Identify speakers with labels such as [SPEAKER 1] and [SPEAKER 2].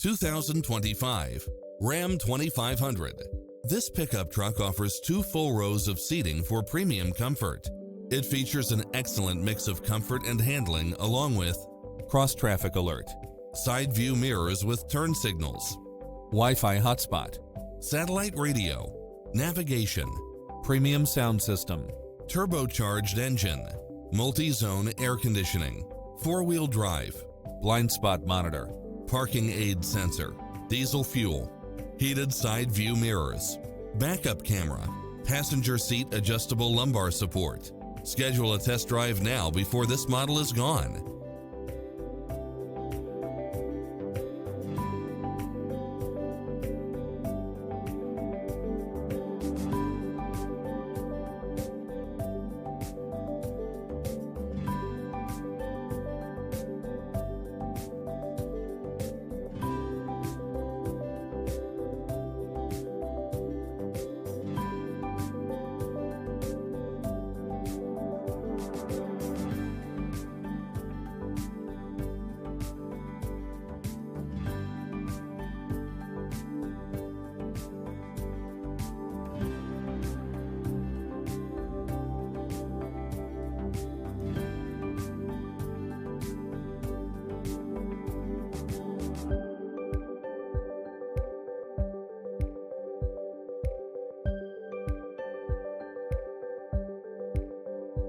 [SPEAKER 1] 2025 Ram 2500. This pickup truck offers 2 full rows of seating for premium comfort. It features an excellent mix of comfort and handling along with cross-traffic alert, side view mirrors with turn signals, Wi-Fi hotspot, satellite radio, navigation, premium sound system, turbocharged engine, multi-zone air conditioning, 4-wheel drive, blind spot monitor, parking aid sensor, diesel fuel, heated side view mirrors, backup camera, passenger seat adjustable lumbar support. Schedule a test drive now before this model is gone.